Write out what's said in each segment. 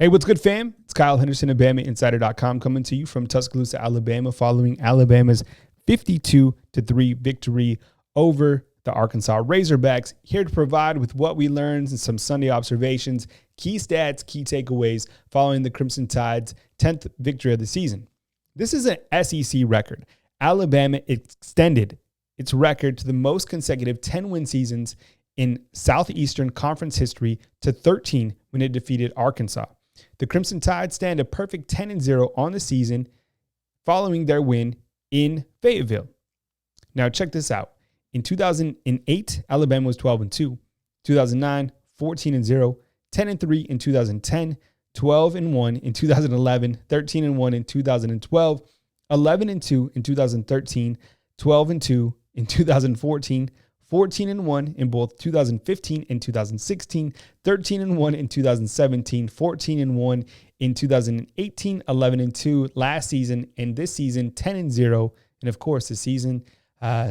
Hey, what's good, fam? It's Kyle Henderson of BamaInsider.com coming to you from Tuscaloosa, Alabama, following Alabama's 52-3 victory over the Arkansas Razorbacks. Here to provide with what we learned and some Sunday observations, key stats, key takeaways following the Crimson Tide's 10th victory of the season. This is an SEC record. Alabama extended its record to the most consecutive 10-win seasons in Southeastern Conference history to 13 when it defeated Arkansas. The Crimson Tide stand a perfect 10-0 on the season following their win in Fayetteville. Now check this out. In 2008, Alabama was 12-2. 2009, 14-0. 10-3 in 2010. 12-1 in 2011. 13-1 in 2012. 11-2 in 2013. 12-2 in 2014. 14-1 in both 2015 and 2016, 13-1 in 2017, 14-1 in 2018, 11-2 last season, and this season 10-0. And of course, the season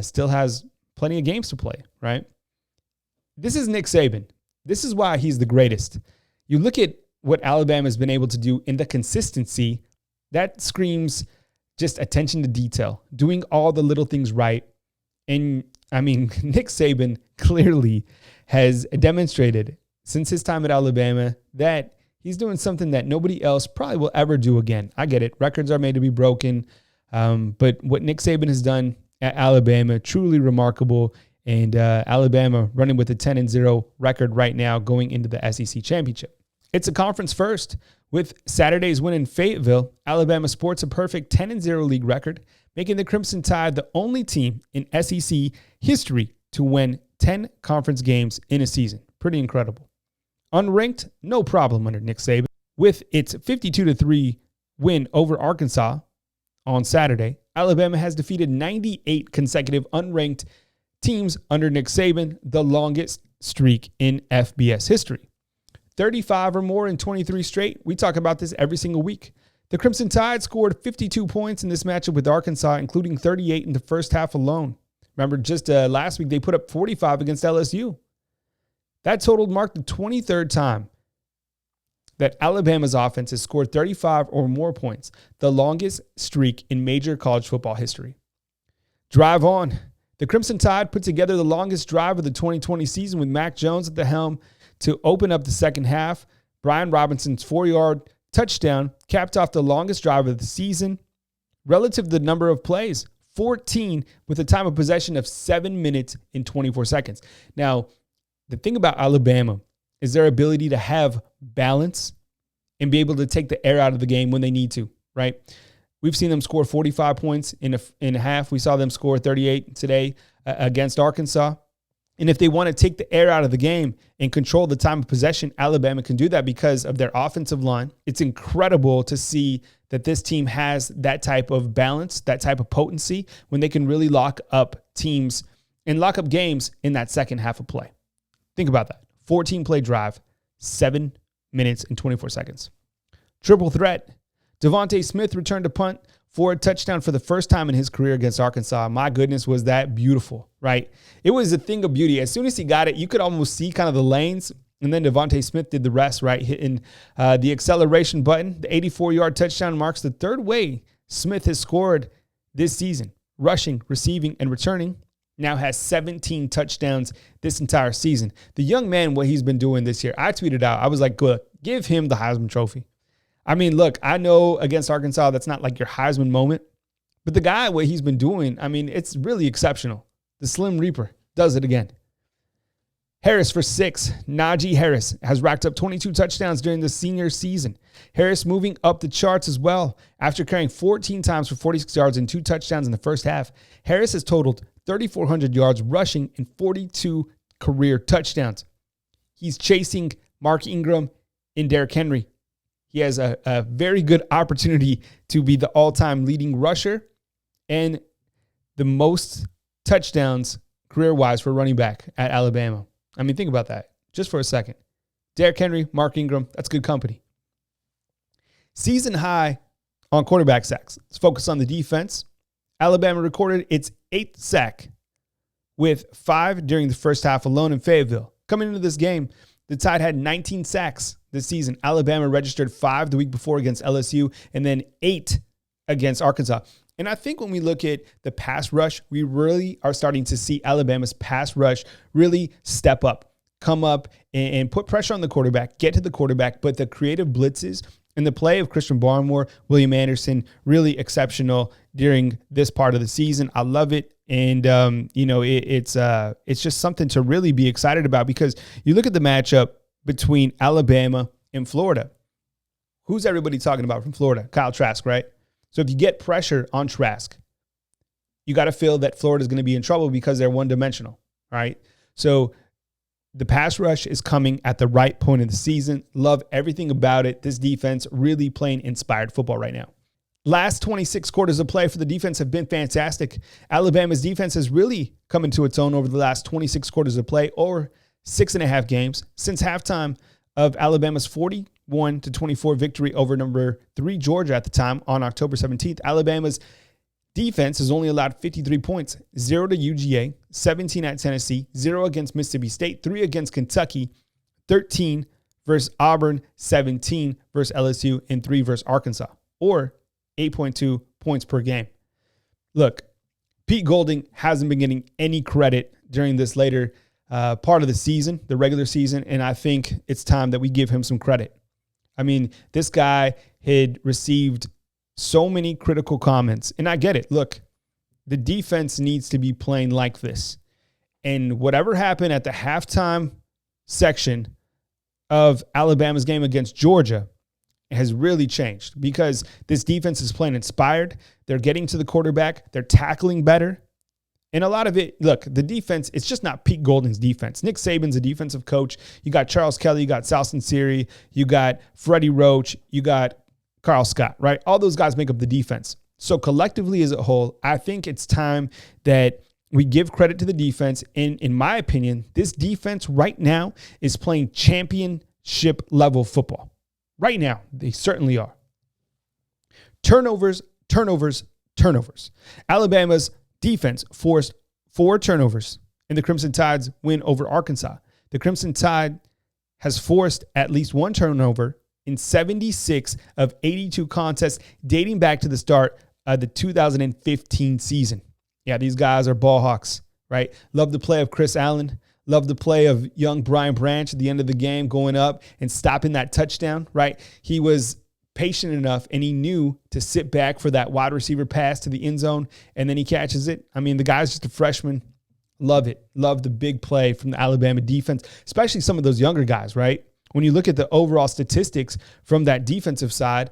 still has plenty of games to play, right? This is Nick Saban. This is why he's the greatest. You look at what Alabama has been able to do in the consistency, that screams just attention to detail, doing all the little things right. And Nick Saban clearly has demonstrated since his time at Alabama that he's doing something that nobody else probably will ever do again. I get it. Records are made to be broken. But what Nick Saban has done at Alabama, truly remarkable. And Alabama running with a 10-0 record right now going into the SEC championship. It's a conference first. With Saturday's win in Fayetteville, Alabama sports a perfect 10-0 league record, making the Crimson Tide the only team in SEC history to win 10 conference games in a season. Pretty incredible. Unranked, no problem under Nick Saban. With its 52-3 win over Arkansas on Saturday, Alabama has defeated 98 consecutive unranked teams under Nick Saban, the longest streak in FBS history. 35 or more in 23 straight. We talk about this every single week. The Crimson Tide scored 52 points in this matchup with Arkansas, including 38 in the first half alone. Remember, just last week, they put up 45 against LSU. That total marked the 23rd time that Alabama's offense has scored 35 or more points, the longest streak in major college football history. Drive on. The Crimson Tide put together the longest drive of the 2020 season with Mac Jones at the helm to open up the second half. Brian Robinson's 4-yard touchdown capped off the longest drive of the season relative to the number of plays, 14, with a time of possession of 7 minutes and 24 seconds. Now, the thing about Alabama is their ability to have balance and be able to take the air out of the game when they need to, right? We've seen them score 45 points in a half. We saw them score 38 today against Arkansas. And if they want to take the air out of the game and control the time of possession, Alabama can do that because of their offensive line. It's incredible to see that this team has that type of balance, that type of potency when they can really lock up teams and lock up games in that second half of play. Think about that. 14-play drive, 7 minutes and 24 seconds. Triple threat. Devontae Smith returned a punt for a touchdown for the first time in his career against Arkansas. My goodness, was that beautiful, right? It was a thing of beauty. As soon as he got it, you could almost see kind of the lanes, and then Devontae Smith did the rest, right? Hitting the acceleration button. The 84-yard touchdown marks the third way Smith has scored this season. Rushing, receiving, and returning. Now has 17 touchdowns this entire season. The young man, what he's been doing this year, I tweeted out, I was like, good, give him the Heisman Trophy. Look, I know against Arkansas, that's not like your Heisman moment, but the guy, what he's been doing, it's really exceptional. The Slim Reaper does it again. Harris for 6. Najee Harris has racked up 22 touchdowns during the senior season. Harris moving up the charts as well. After carrying 14 times for 46 yards and 2 touchdowns in the first half, Harris has totaled 3,400 yards rushing and 42 career touchdowns. He's chasing Mark Ingram and Derrick Henry. He has a very good opportunity to be the all-time leading rusher and the most touchdowns career-wise for running back at Alabama. Think about that just for a second. Derrick Henry, Mark Ingram, that's good company. Season high on quarterback sacks. Let's focus on the defense. Alabama recorded its 8th sack with 5 during the first half alone in Fayetteville. Coming into this game, The Tide had 19 sacks this season. Alabama registered 5 the week before against LSU and then 8 against Arkansas. And I think when we look at the pass rush, we really are starting to see Alabama's pass rush really step up, come up and put pressure on the quarterback, get to the quarterback. But the creative blitzes and the play of Christian Barmore, William Anderson, really exceptional during this part of the season. I love it. And, it's just something to really be excited about, because you look at the matchup between Alabama and Florida. Who's everybody talking about from Florida? Kyle Trask, right? So if you get pressure on Trask, you got to feel that Florida's going to be in trouble because they're one-dimensional, right? So the pass rush is coming at the right point of the season. Love everything about it. This defense really playing inspired football right now. Last 26 quarters of play for the defense have been fantastic. Alabama's defense has really come into its own over the last 26 quarters of play, or 6.5 games since halftime of Alabama's 41-24 victory over number 3 Georgia at the time on October 17th. Alabama's defense has only allowed 53 points, 0 to UGA, 17 at Tennessee, 0 against Mississippi State, 3 against Kentucky, 13 versus Auburn, 17 versus LSU, and 3 versus Arkansas, or 8.2 points per game. Look, Pete Golding hasn't been getting any credit during this later part of the season, the regular season, and I think it's time that we give him some credit. I mean, this guy had received so many critical comments, and I get it. Look, the defense needs to be playing like this. And whatever happened at the halftime section of Alabama's game against Georgia has really changed, because this defense is playing inspired. They're getting to the quarterback. They're tackling better. And a lot of it, look, the defense, it's just not Pete Golding's defense. Nick Saban's a defensive coach. You got Charles Kelly, you got Sal Sinceri, you got Freddie Roach, you got Carl Scott, right? All those guys make up the defense. So collectively as a whole, I think it's time that we give credit to the defense. And in my opinion, this defense right now is playing championship level football. Right now, they certainly are. Turnovers. Alabama's defense forced 4 turnovers in the Crimson Tide's win over Arkansas. The Crimson Tide has forced at least 1 turnover in 76 of 82 contests dating back to the start of the 2015 season. Yeah, these guys are ball hawks, right? Love the play of Chris Allen. Love the play of young Brian Branch at the end of the game, going up and stopping that touchdown, right? He was patient enough, and he knew to sit back for that wide receiver pass to the end zone, and then he catches it. I mean, the guy's just a freshman. Love it. Love the big play from the Alabama defense, especially some of those younger guys, right? When you look at the overall statistics from that defensive side,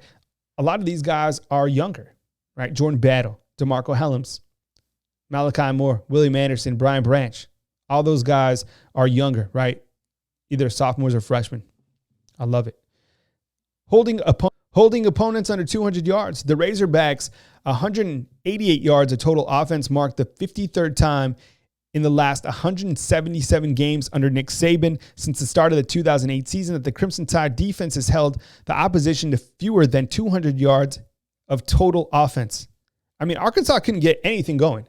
a lot of these guys are younger, right? Jordan Battle, DeMarco Helms, Malachi Moore, William Anderson, Brian Branch. All those guys are younger, right? Either sophomores or freshmen. I love it. Holding opponents under 200 yards. The Razorbacks, 188 yards of total offense, marked the 53rd time in the last 177 games under Nick Saban since the start of the 2008 season that the Crimson Tide defense has held the opposition to fewer than 200 yards of total offense. I mean, Arkansas couldn't get anything going.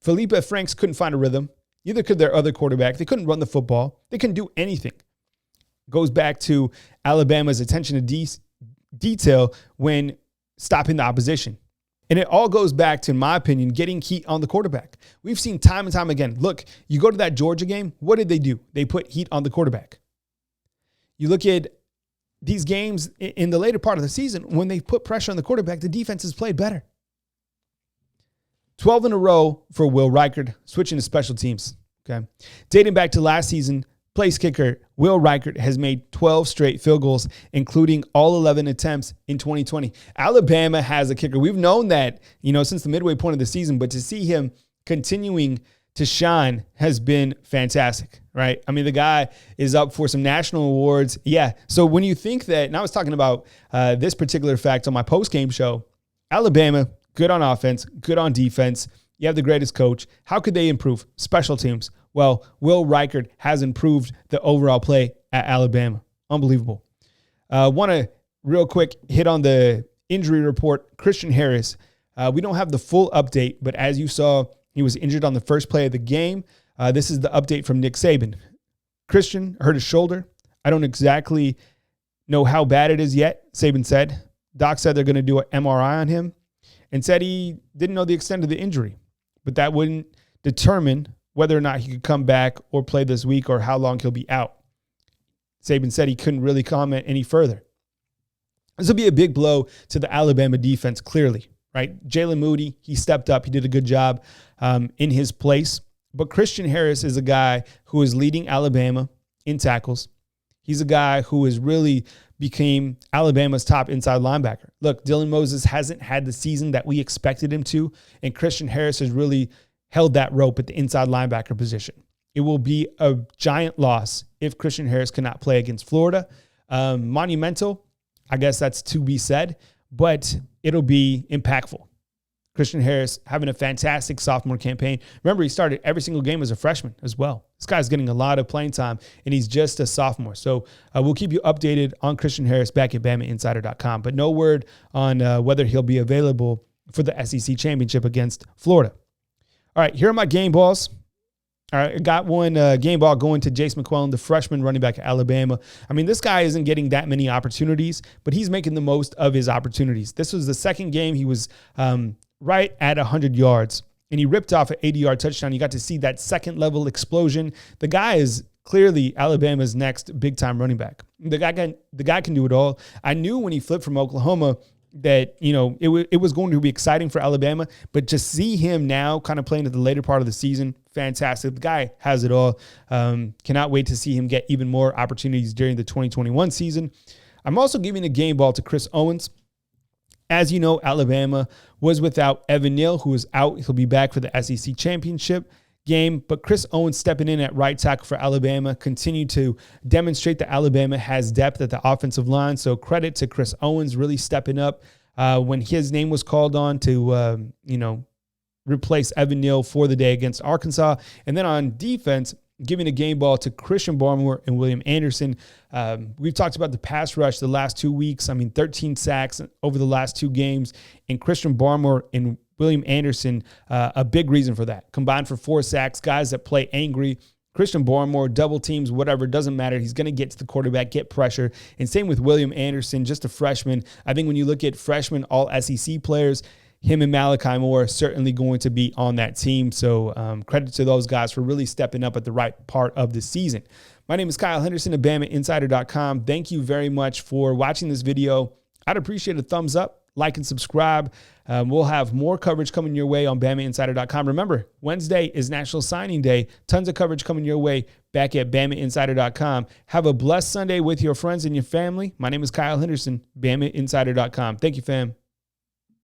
Felipe Franks couldn't find a rhythm. Neither could their other quarterback. They couldn't run the football. They couldn't do anything. Goes back to Alabama's attention to detail when stopping the opposition. And it all goes back to, in my opinion, getting heat on the quarterback. We've seen time and time again. Look, you go to that Georgia game, what did they do? They put heat on the quarterback. You look at these games in the later part of the season, when they put pressure on the quarterback, the defense has played better. 12 in a row for Will Reichard, switching to special teams. Okay, dating back to last season, place kicker Will Reichard has made 12 straight field goals, including all 11 attempts in 2020. Alabama has a kicker. We've known that, since the midway point of the season, but to see him continuing to shine has been fantastic, right? I mean, the guy is up for some national awards. Yeah. So when you think that, and I was talking about this particular fact on my post-game show, Alabama, good on offense, good on defense. You have the greatest coach. How could they improve? Special teams. Well, Will Reichard has improved the overall play at Alabama. Unbelievable. Want to real quick hit on the injury report. Christian Harris. We don't have the full update, but as you saw, he was injured on the first play of the game. This is the update from Nick Saban. Christian hurt his shoulder. I don't exactly know how bad it is yet, Saban said. Doc said they're going to do an MRI on him and said he didn't know the extent of the injury, but that wouldn't determine whether or not he could come back or play this week or how long he'll be out. Saban said he couldn't really comment any further. This will be a big blow to the Alabama defense, clearly, right? Jalen Moody, he stepped up. He did a good job in his place. But Christian Harris is a guy who is leading Alabama in tackles. He's a guy who has really became Alabama's top inside linebacker. Look, Dylan Moses hasn't had the season that we expected him to, and Christian Harris has really held that rope at the inside linebacker position. It will be a giant loss if Christian Harris cannot play against Florida. Monumental, I guess that's to be said, but it'll be impactful. Christian Harris having a fantastic sophomore campaign. Remember, he started every single game as a freshman as well. This guy's getting a lot of playing time, and he's just a sophomore. So we'll keep you updated on Christian Harris back at BamaInsider.com, but no word on whether he'll be available for the SEC championship against Florida. All right, here are my game balls. All right, I got one game ball going to Jace McClellan, the freshman running back at Alabama. I mean, this guy isn't getting that many opportunities, but he's making the most of his opportunities. This was the second game he was right at 100 yards, and he ripped off an 80-yard touchdown. You got to see that second-level explosion. The guy is clearly Alabama's next big-time running back. The guy can do it all. I knew when he flipped from Oklahoma that, you know, it was going to be exciting for Alabama, but just see him now kind of playing at the later part of the season, fantastic. The guy has it all. Cannot wait to see him get even more opportunities during the 2021 season. I'm also giving a game ball to Chris Owens. As you know, Alabama was without Evan Neal, who is out. He'll be back for the SEC championship game. But Chris Owens stepping in at right tackle for Alabama continued to demonstrate that Alabama has depth at the offensive line. So credit to Chris Owens really stepping up when his name was called on to, replace Evan Neal for the day against Arkansas. And then on defense, giving a game ball to Christian Barmore and William Anderson. We've talked about the pass rush the last 2 weeks. 13 sacks over the last 2 games. And Christian Barmore and William Anderson, a big reason for that. Combined for 4 sacks, guys that play angry. Christian Barmore, double teams, whatever, doesn't matter. He's going to get to the quarterback, get pressure. And same with William Anderson, just a freshman. I think when you look at freshman all-SEC players, him and Malachi Moore are certainly going to be on that team. So credit to those guys for really stepping up at the right part of the season. My name is Kyle Henderson of BamaInsider.com. Thank you very much for watching this video. I'd appreciate a thumbs up, like, and subscribe. We'll have more coverage coming your way on BamaInsider.com. Remember, Wednesday is National Signing Day. Tons of coverage coming your way back at BamaInsider.com. Have a blessed Sunday with your friends and your family. My name is Kyle Henderson, BamaInsider.com. Thank you, fam.